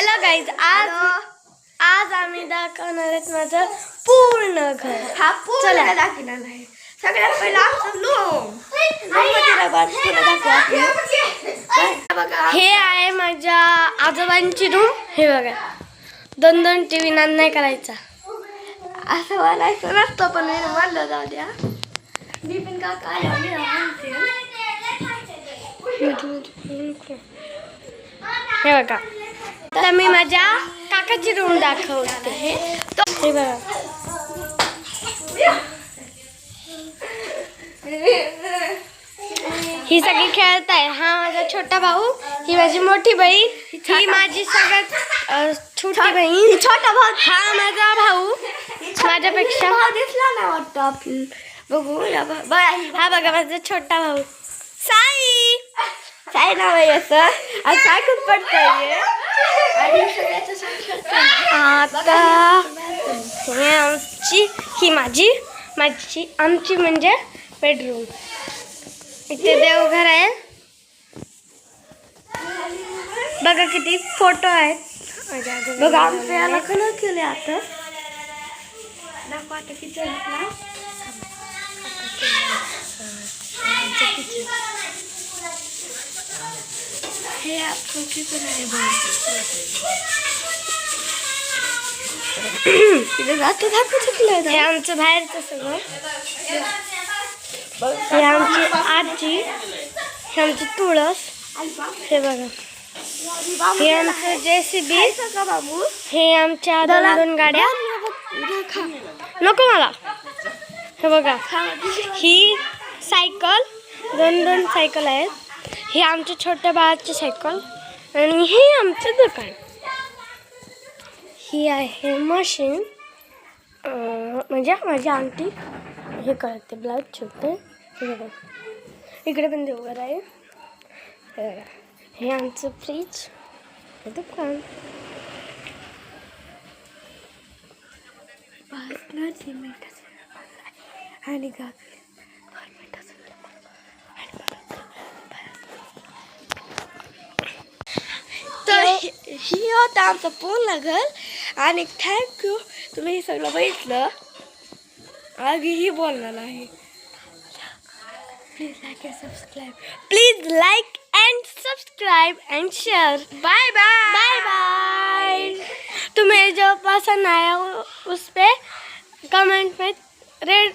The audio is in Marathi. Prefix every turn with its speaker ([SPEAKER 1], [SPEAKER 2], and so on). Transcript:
[SPEAKER 1] हॅलो गाईज, आज आम्ही दाखवणार आहेत माझं पूर्ण घर.
[SPEAKER 2] हा पूर्ण दाखवणार नाही. सगळ्यात पहिला आमचं रूम.
[SPEAKER 1] हे आहे माझ्या आजोबांची रूम. हे बघा, दोन दोन टीव्ही नाही करायचा
[SPEAKER 2] असं म्हणायचं नसतं, पण मी म्हणलं जाऊ द्या. मी पण काका
[SPEAKER 1] हे बघा, तर मी माझ्या काकाची रूम दाखवते. हे बघा, ही सगळी खेळत आहे. हा माझा छोटा भाऊ, ही माझी मोठी बहीण, ही माझी सगळ्यात छोटी बहीण,
[SPEAKER 2] छोटा भाऊ.
[SPEAKER 1] हा माझा भाऊ माझ्यापेक्षा
[SPEAKER 2] दिसला नाही वाटतं आपलं. बघू
[SPEAKER 1] हा बघा माझा छोटा भाऊ साई.
[SPEAKER 2] काय नाव आहे असं? आज सायकल पडतंय.
[SPEAKER 1] आता हे आमची म्हणजे बेडरूम. इथे देवघर आहे. बघा किती फोटो आहेत.
[SPEAKER 2] बघा आमचं याला कलर केले. आता दाखवा आता किचन. हे आपण किचन आहे.
[SPEAKER 1] हे आमचं बाहेरचं सगळं. हे आमची आजी, हे आमची तुळस. हे बघा, हे आमचं JCB.
[SPEAKER 2] बाबू
[SPEAKER 1] हे आमच्या दोन दोन गाड्या. नको मला. हे बघा, ही सायकल, दोन दोन सायकल आहेत. ही आमच्या छोट्या बाळाची सायकल. आणि हे आमचं दुकान. ही आहे मशीन, म्हणजे माझी आंटी हे करते, ब्लाऊज शिवते. इकडे पण देवघर आहे. हे आमचं फ्रीज, हे दुकान.
[SPEAKER 2] आणि तर ही होतं आमचं पूर्ण घर. आणि थँक्यू, तुम्ही हे सगळं बघितलं. आधी ही बोलणार आहे.
[SPEAKER 1] Please like and subscribe and share.
[SPEAKER 2] Bye bye.
[SPEAKER 1] Bye bye. तुम्हें जो पसंद आया उस पे कमेंट में रेड